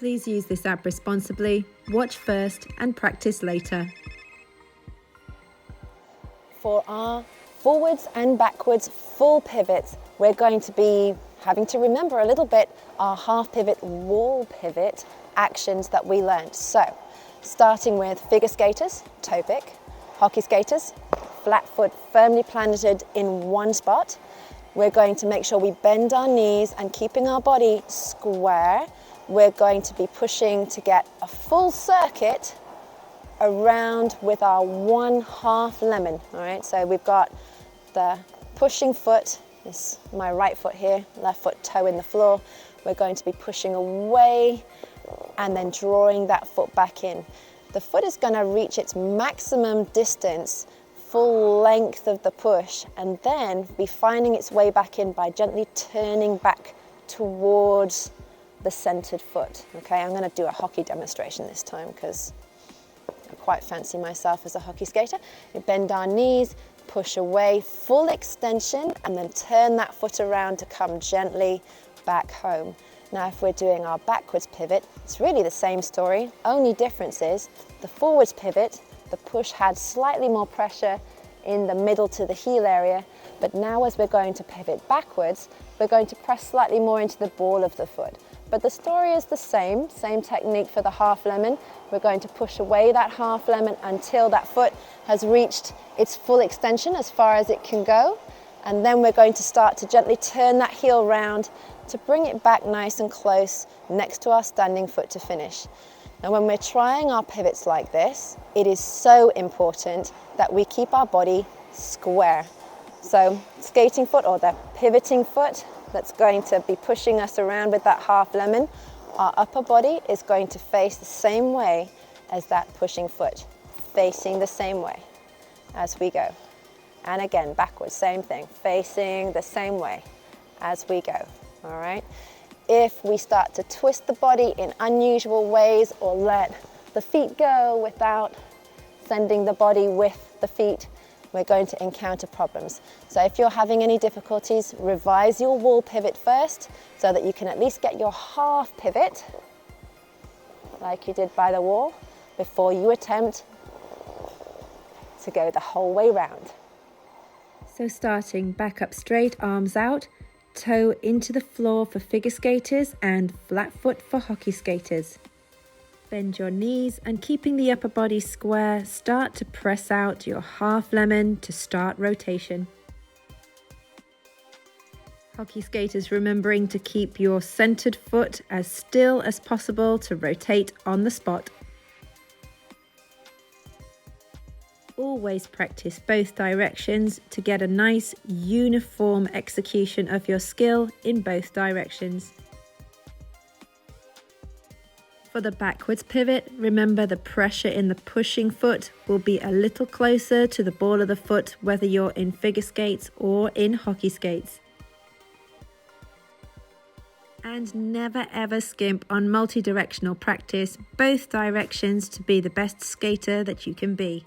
Please use this app responsibly, watch first and practice later. For our forwards and backwards full pivots, we're going to be having to remember a little bit our half pivot, wall pivot actions that we learned. So, starting with figure skaters, toe pick, hockey skaters, flat foot firmly planted in one spot. We're going to make sure we bend our knees and keeping our body square. We're going to be pushing to get a full circuit around with our 1/2 lemon. All right, so we've got the pushing foot, this my right foot here, left foot toe in the floor. We're going to be pushing away and then drawing that foot back in. The foot is going to reach its maximum distance, full length of the push, and then be finding its way back in by gently turning back towards the centered foot. Okay, I'm going to do a hockey demonstration this time because I quite fancy myself as a hockey skater. We bend our knees, push away, full extension, and then turn that foot around to come gently back home. Now, if we're doing our backwards pivot, it's really the same story. Only difference is the forwards pivot, the push had slightly more pressure in the middle to the heel area, but now as we're going to pivot backwards, we're going to press slightly more into the ball of the foot. But the story is the same technique for the half lemon. We're going to push away that half lemon until that foot has reached its full extension as far as it can go. And then we're going to start to gently turn that heel round to bring it back nice and close next to our standing foot to finish. Now, when we're trying our pivots like this, it is so important that we keep our body square. So skating foot or the pivoting foot that's going to be pushing us around with that half lemon, our upper body is going to face the same way as that pushing foot, facing the same way as we go. And again, backwards, same thing, facing the same way as we go, all right? If we start to twist the body in unusual ways or let the feet go without sending the body with the feet, we're going to encounter problems. So if you're having any difficulties, revise your wall pivot first so that you can at least get your half pivot like you did by the wall before you attempt to go the whole way round. So starting back up straight, arms out, toe into the floor for figure skaters and flat foot for hockey skaters. Bend your knees and keeping the upper body square, start to press out your half lemon to start rotation. Hockey skaters remembering to keep your centered foot as still as possible to rotate on the spot. Always practice both directions to get a nice uniform execution of your skill in both directions. For the backwards pivot, remember the pressure in the pushing foot will be a little closer to the ball of the foot whether you're in figure skates or in hockey skates. And never ever skimp on multi-directional practice, both directions to be the best skater that you can be.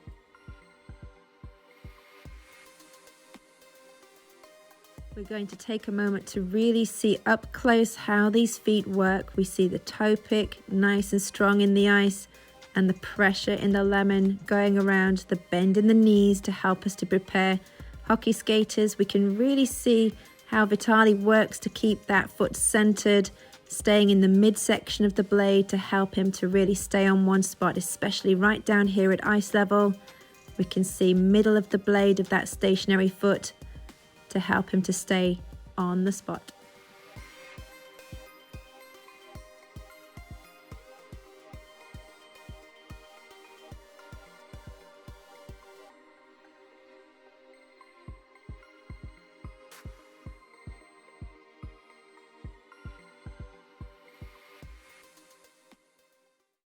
We're going to take a moment to really see up close how these feet work. We see the toe pick nice and strong in the ice and the pressure in the lemon going around the bend in the knees to help us to prepare. Hockey skaters, we can really see how Vitali works to keep that foot centered, staying in the midsection of the blade to help him to really stay on one spot, especially right down here at ice level. We can see middle of the blade of that stationary foot to help him to stay on the spot.